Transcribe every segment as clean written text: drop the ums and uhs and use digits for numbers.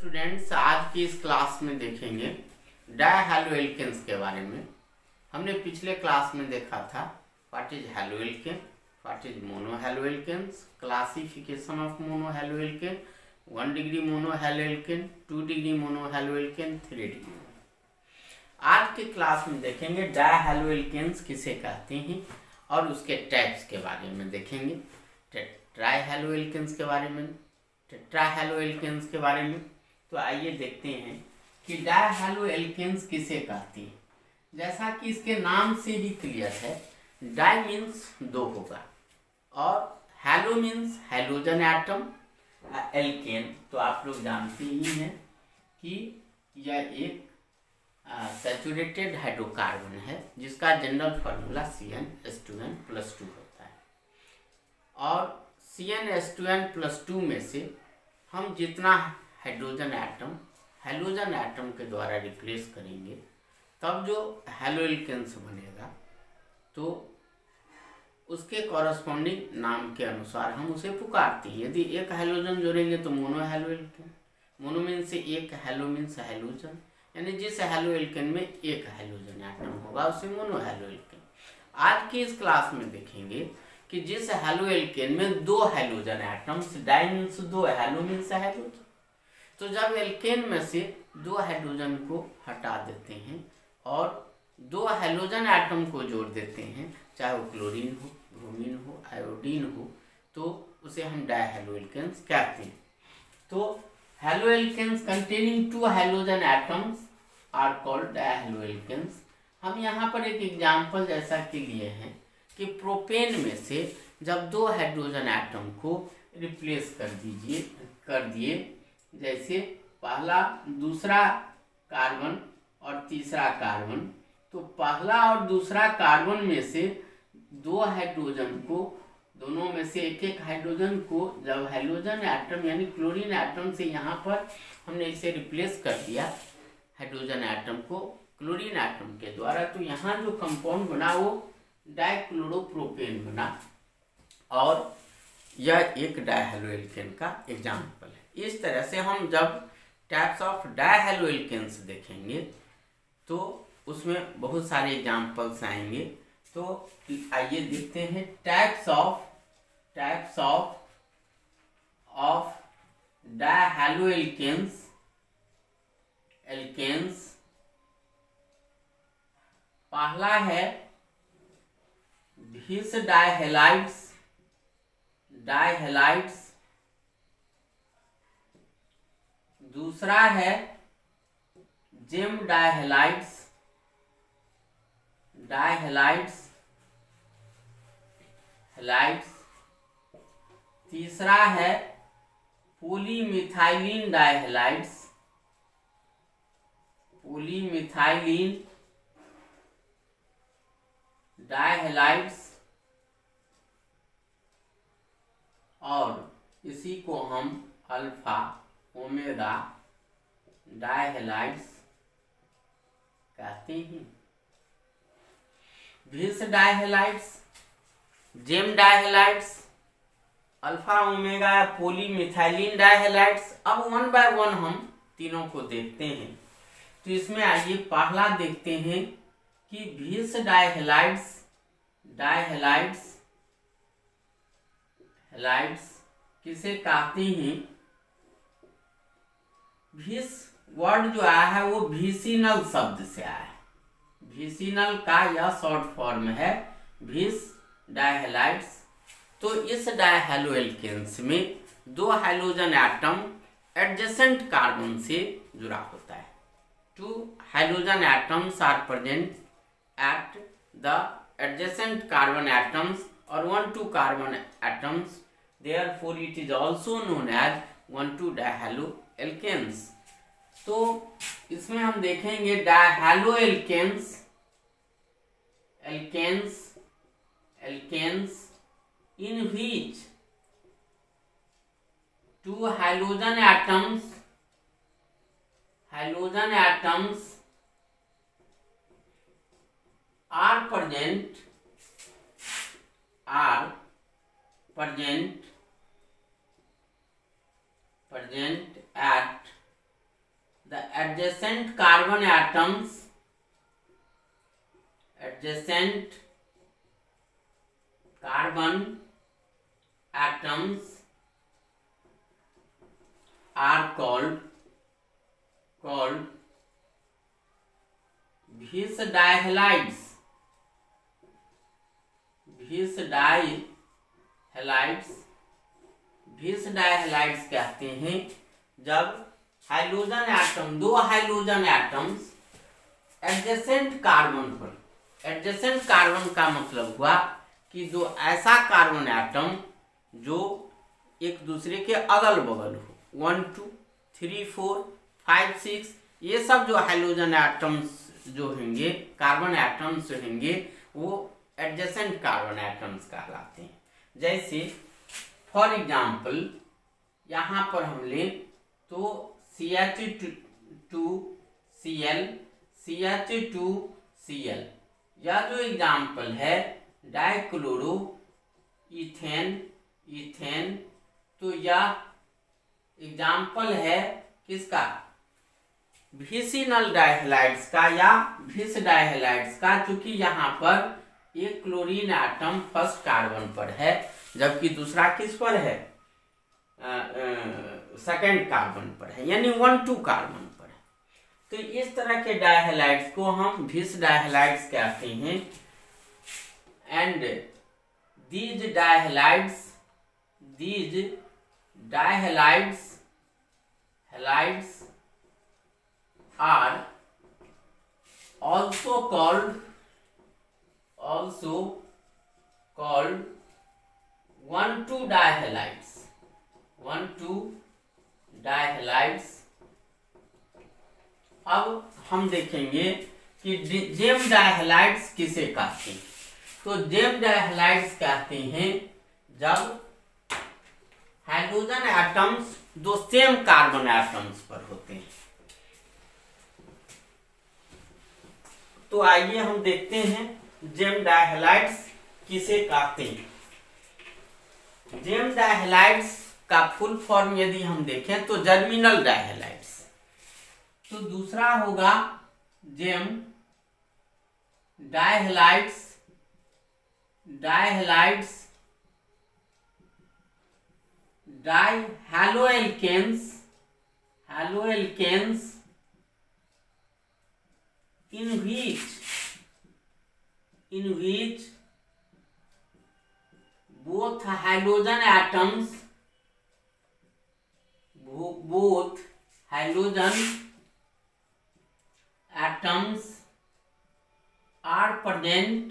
Students, आज की इस क्लास में देखेंगे डायहैलोएल्केन्स के बारे में। हमने पिछले क्लास में देखा था what is haloalkane, what is monohaloalkanes, classification of monohaloalkane, 1 degree monohaloalkane, 2 degree monohaloalkane, 3 degree. आज के क्लास में देखेंगे डायहैलोएल्केन्स किसे कहते हैं और उसके टाइप्स के बारे में देखेंगे, ट्राइहैलोएल्केन्स के बारे में, टेट्राहैलोएल्केन्स के बारे में। तो आइए देखते हैं कि डायहैलोएल्केन्स किसे कहते हैं। जैसा कि इसके नाम से ही क्लियर है, डाई मीन्स दो होगा और halo means halogen atom, alkane तो आप लोग जानते ही हैं कि यह एक सैचुरेटेड हाइड्रोकार्बन है जिसका जनरल फार्मूला CnH2n+2 होता है। और CnH2n+2 में से हम जितना हाइड्रोजन एटम हैलोजन एटम के द्वारा रिप्लेस करेंगे तब जो हैलोएल्केन्स बनेगा, तो उसके कॉरस्पॉन्डिंग नाम के अनुसार हम उसे पुकारते हैं। यदि एक हैलोजन जोड़ेंगे तो मोनोहैलोएल्केन, मोनो मीन्स से एक, हैलो मीन्स हैलोजन, यानी जिस हैलोएल्केन में एक हैलोजन एटम होगा उसे मोनोहैलोएल्केन। आज की इस क्लास में देखेंगे कि जिस हैलोएल्केन में दो हैलोजन एटम्स, डाई मीन्स दो, हैलो मीन्स हैलोजन, तो जब एल्केन में से दो हाइड्रोजन को हटा देते हैं और दो हैलोजन एटम को जोड़ देते हैं, चाहे वो क्लोरीन हो, ब्रोमीन हो, आयोडीन हो, तो उसे हम डायहैलोएल्केन्स कहते हैं। तो haloalkanes containing two halogen atoms are called dihaloalkanes. हम यहाँ पर एक एग्जाम्पल जैसा के लिए हैं कि प्रोपेन में से जब दो हाइड्रोजन एटम को रिप्लेस कर दिए, जैसे पहला दूसरा कार्बन और तीसरा कार्बन, तो पहला और दूसरा कार्बन में से दो हाइड्रोजन को, दोनों में से एक एक हाइड्रोजन को जब हैलोजन एटम यानी क्लोरीन एटम से यहाँ पर हमने इसे रिप्लेस कर दिया हाइड्रोजन एटम को क्लोरीन एटम के द्वारा, तो यहाँ जो कंपाउंड बना वो डाइक्लोरोप्रोपेन बना और यह एक डायहैलोएल्केन का एग्जाम्पल है। इस तरह से हम जब टाइप्स ऑफ डायहैलोएल्केन्स देखेंगे तो उसमें बहुत सारे एग्जाम्पल्स आएंगे। तो आइए देखते हैं टाइप्स ऑफ डायहैलोएल्केन्स। पहला है बिस डायहैलाइड्स, दूसरा है जेम डायहैलाइड्स, तीसरा है पॉलीमिथाइलिन डायहैलाइड्स, और इसी को हम अल्फा ओमेगा डायहैलाइड्स कहते हैं। बिस डायहैलाइड्स, जेम डायहैलाइड्स, अल्फा ओमेगा पॉलीमिथाइलिन डायहैलाइड्स। अब वन बाय वन हम तीनों को देखते हैं। तो इसमें आइए पहला देखते हैं कि बिस डायहैलाइड्स किसे कहते हैं। बिस वर्ड जो आया है वो विसिनल शब्द से आया है। विसिनल का यह शॉर्ट फॉर्म है बिस डायहैलाइड्स। तो इस डायहैलोएल्केन्स में दो हाइड्रोजन एटम एडजेसेंट कार्बन से जुड़ा होता है। 2 hydrogen atoms are present at the adjacent carbon atoms or 1,2 carbon atoms, therefore it is also known as 1,2 डायहैलोएल्केन्स। तो इसमें हम देखेंगे डायहैलोएल्केन्स in which 2 hydrogen atoms are present at adjacent carbon atoms are called vis dihalides. vis dihalides कहते हैं जब hydrogen atom, दो hydrogen atoms adjacent carbon पर, adjacent carbon का मतलब हुआ कि जो ऐसा कार्बन एटम जो एक दूसरे के अगल बगल हो, 1 2 3 4 5 6, ये सब जो हाइड्रोजन एटम्स जो होंगे, कार्बन एटम्स जो होंगे, वो एडजेसेंट कार्बन एटम्स कहलाते हैं। जैसे फॉर एग्जाम्पल यहाँ पर हम लें तो CH2Cl, CH2Cl, यह जो एग्जाम्पल है डाइक्लोरो इथेन, तो यह एग्जाम्पल है किसका? विसिनल डाइहैलाइड्स का या विस डाइहैलाइड्स का, चूंकि यहाँ पर एक क्लोरीन एटम फर्स्ट कार्बन पर है जबकि दूसरा किस पर है? सेकेंड कार्बन पर है, यानी 1 2 कार्बन पर है। तो इस तरह के डाइहैलाइड्स को हम विस डाइहैलाइड्स कहते हैं। And these dihalides are also called 1 2 dihalides. 1 2 dihalides। अब हम देखेंगे कि जेम डाइहैलाइड्स किसे कहते हैं। तो जेम डाइहैलाइड्स कहते हैं जब हाइड्रोजन एटम्स दो सेम कार्बन एटम्स पर होते हैं। तो आइए हम देखते हैं जेम डाइहैलाइड्स किसे कहते हैं। जेम डाइहैलाइड्स का फुल फॉर्म यदि हम देखें तो जर्मिनल डाइहैलाइड्स, तो दूसरा होगा GeM डाइहैलाइड्स डाइहैलोएल्केन्स in which both halogen atoms are present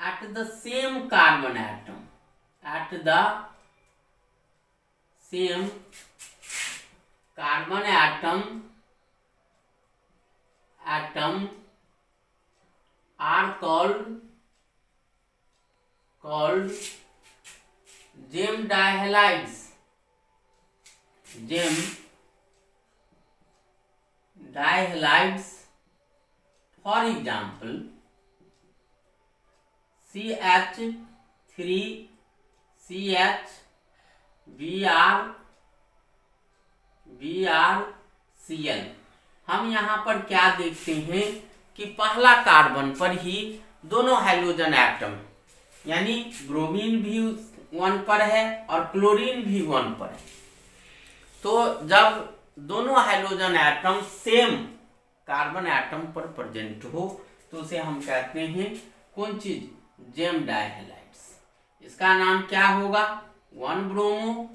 at the same carbon atom, are called gem dihalides. For example CH3CH BrCl। हम यहाँ पर क्या देखते हैं कि पहला कार्बन पर ही दोनों हाइड्रोजन एटम, यानी ब्रोमीन भी 1 पर है और क्लोरीन भी 1 पर है। तो जब दोनों hydrogen atom same carbon atom पर प्रेजेंट हो तो उसे हम कहते हैं कौन चीज? जेम डाइहैलाइड्स। इसका नाम क्या होगा? 1 ब्रोमो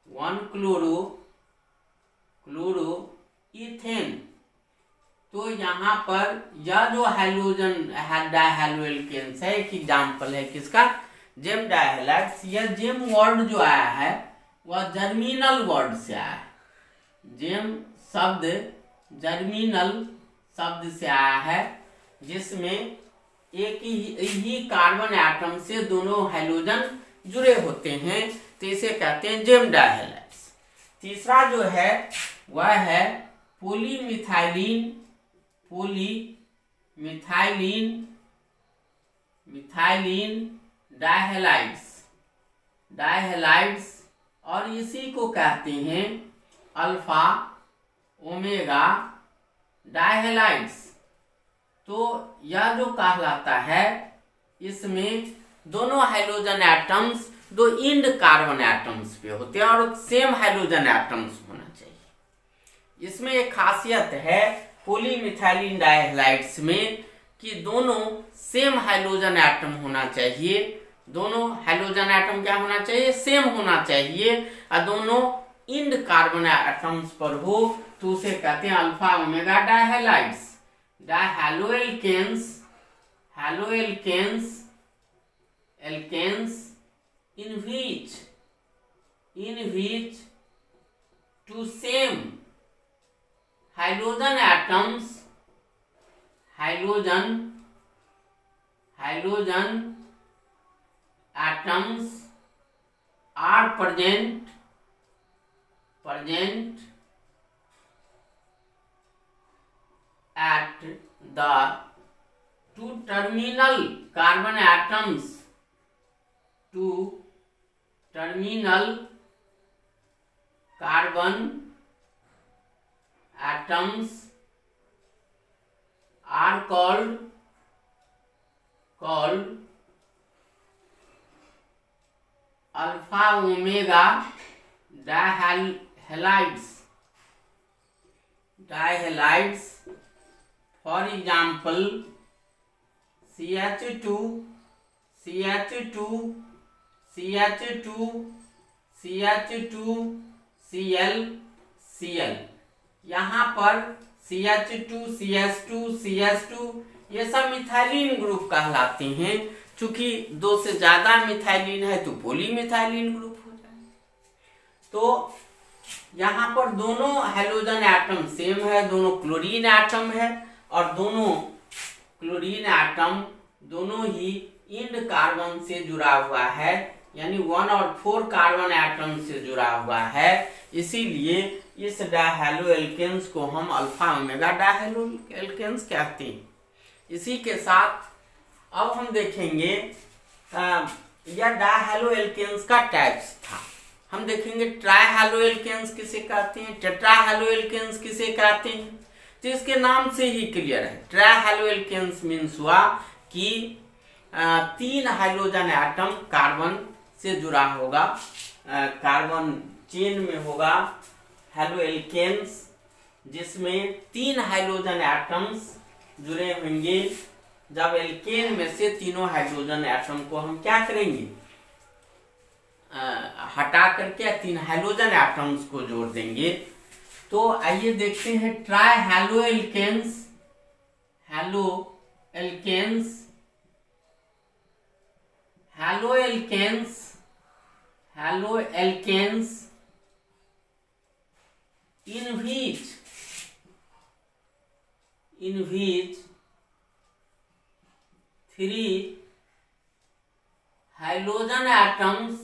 1 क्लोरो इथेन। तो यहाँ पर यह जो हाइड्रोजन डाइहैलोएल्केन्स है, एक एग्जाम्पल है किसका? जेम डाइहैलाइड्स। यह जेम वर्ड जो आया है वह जर्मिनल वर्ड से आया है। जेम शब्द जर्मिनल शब्द से आया है, जिसमें एक ही कार्बन एटम से दोनों हाइड्रोजन जुड़े होते हैं, तो इसे कहते हैं जेम डाइहैलाइड्स। तीसरा जो है वह है पॉलीमिथाइलिन डाइहैलाइड्स। डायहैलाइड्स, और इसी को कहते हैं अल्फा ओमेगा डायहैलाइड्स। तो यह जो कहलाता है, इसमें दोनों हाइड्रोजन एटम्स दो इंड कार्बन एटम्स पे होते हैं और सेम हाइड्रोजन एटम्स होना चाहिए। इसमें एक खासियत है पॉलीमिथाइलिन डायहैलाइड्स में कि दोनों सेम हाइड्रोजन एटम होना चाहिए। दोनों हाइड्रोजन एटम क्या होना चाहिए? सेम होना चाहिए, और दोनों इंड कार्बन एटम्स पर हो तो उसे कहते हैं alpha omega dihalides. Dihaloalkanes, haloalkanes, alkanes in which two same hydrogen atoms are present at the two terminal carbon atoms are called alpha omega dihalides. For example, CH2 Cl। यहाँ पर CH2 ये सब मिथाइलिन ग्रुप कहलाते हैं। चूंकि दो से ज्यादा मिथाइलिन है तो पॉलीमिथाइलिन ग्रुप हो जाएगा। तो यहाँ पर दोनों हाइड्रोजन एटम सेम है, दोनों क्लोरीन एटम है, और दोनों क्लोरीन एटम दोनों ही इंड कार्बन से जुड़ा हुआ है, यानी 1 और 4 कार्बन एटम से जुड़ा हुआ है। इसीलिए इस डायहैलोएल्केन्स को हम अल्फा ओमेगा डायहैलोएल्केन्स कहते हैं। इसी के साथ अब हम देखेंगे यह डायहैलोएल्केन्स का टाइप्स था। हम देखेंगे ट्राइहैलोएल्केन्स किसे कहते हैं, टेट्राहैलोएल्केन्स किसे कहते हैं। तो इसके नाम से ही क्लियर है। ट्राइहैलोएल्केन्स मीन्स हुआ कि 3 हाइड्रोजन एटम कार्बन से जुड़ा होगा, कार्बन चेन में होगा हैलोएल्केन्स, जिसमें 3 हाइड्रोजन एटम्स जुड़े होंगे। जब एल्केन में से तीनों हाइड्रोजन एटम को हम क्या करेंगे, हटा करके 3 हाइड्रोजन एटम्स को जोड़ देंगे। तो आइए देखते हैं trihaloalkanes. Haloalkanes in which 3 hydrogen atoms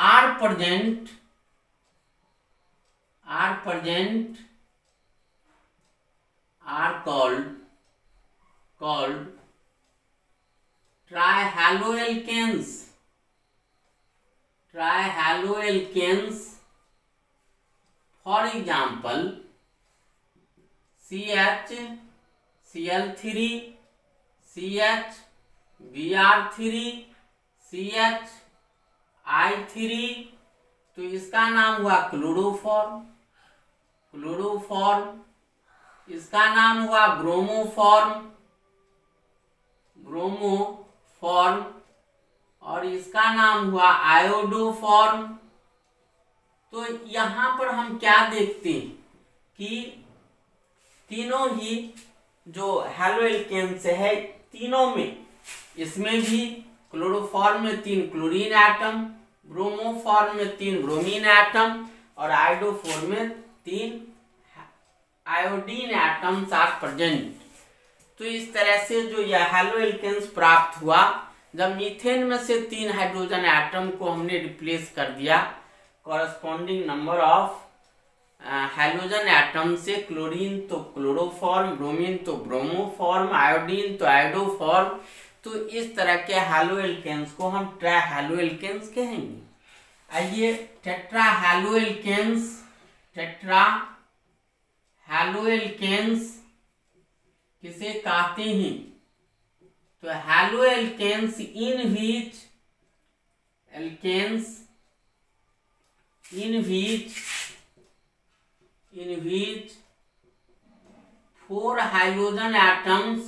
are present are called trihaloalkanes. For example CH, Cl3, CH, Br3, CH, I3। तो इसका नाम हुआ क्लोरोफॉर्म। इसका नाम हुआ ब्रोमोफॉर्म, और इसका नाम हुआ आयोडोफॉर्म। तो यहाँ पर हम क्या देखते हैं कि तीनों ही जो हैलोएल्केन्स है, तीनों में, इसमें भी क्लोरोफॉर्म में 3 क्लोरीन एटम, ब्रोमोफॉर्म में 3 ब्रोमीन एटम, और आयोडोफॉर्म में 3 आयोडीन एटम्स आर प्रेजेंट। तो इस तरह से जो यह हैलोएल्केन्स प्राप्त हुआ, जब मीथेन में से 3 हाइड्रोजन एटम को हमने रिप्लेस कर दिया, corresponding number of halogen atom से क्लोरीन तो क्लोरोफॉर्म, ब्रोमीन तो ब्रोमोफॉर्म, आयोडीन तो आयोडोफॉर्म। तो इस तरह के हैलोएल्केन्स को हम ट्राइहैलोएल्केन्स कहेंगे। आइए टेट्राहैलोएल्केन्स किसे कहते हैं? तो हैलोएल्केन्स इन which 4 halogen atoms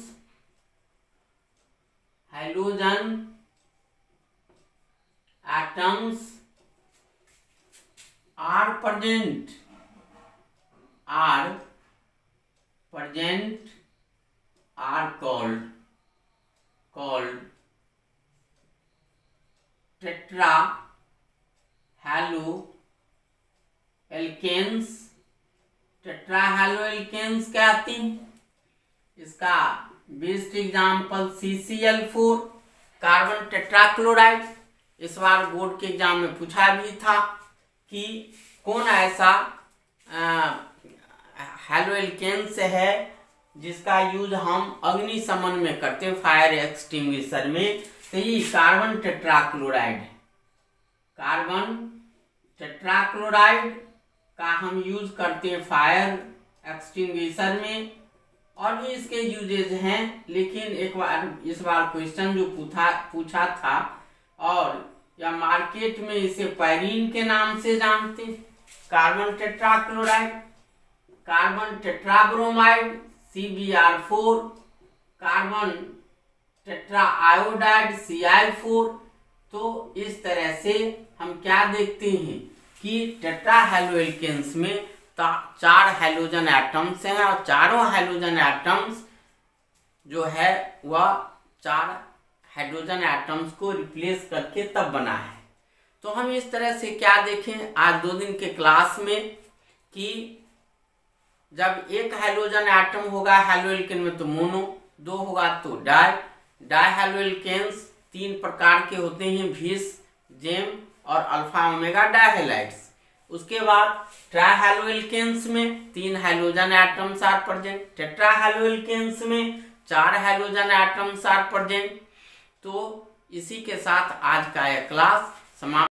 are present are called टेट्राहैलोएल्केन्स। टेट्राहैलोएल्केन्स क्या आती है? इसका best example CCl4 carbon tetrachloride. इस बार बोर्ड के एग्जाम में पूछा भी था कि कौन ऐसा हैलोएल्केन्स है जिसका यूज हम अग्निशमन में करते हैं, फायर एक्सटिंग्विशर में। तो ये कार्बन टेट्राक्लोराइड है। कार्बन टेट्राक्लोराइड का हम यूज करते हैं फायर एक्सटिंग्विशर में, और भी इसके यूजेज हैं। लेकिन इस बार क्वेश्चन जो पूछा था, और या मार्केट में इसे पैरीन के नाम से जानते हैं। Carbon tetrachloride, carbon tetrabromide CbR4, carbon tetraiodide CI4। तो इस तरह से हम क्या देखते हैं कि टेट्राहैलोएल्केन्स में 4 हैलोजन एटम्स हैं, और चारों हैलोजन एटम्स जो है वह 4 हाइड्रोजन एटम्स को रिप्लेस करके तब बना है। तो हम इस तरह से क्या देखें आज 2 दिन के क्लास में कि जब एक हाइड्रोजन एटम होगा हैलोएल्केन में तो मोनो, 2 होगा तो डायहैलोएल्केन्स 3 प्रकार के होते हैं, विस, जेम और अल्फा ओमेगा डायहैलाइड्स। उसके बाद ट्राइहैलोएल्केन्स में 3 हाइड्रोजन एटम्स आर प्रेजेंट, टेट्राहैलोएल्केन्स में 4 हाइड्रोजन एटम्स आर प्रेजेंट। तो इसी के साथ आज का यह क्लास समाप्त।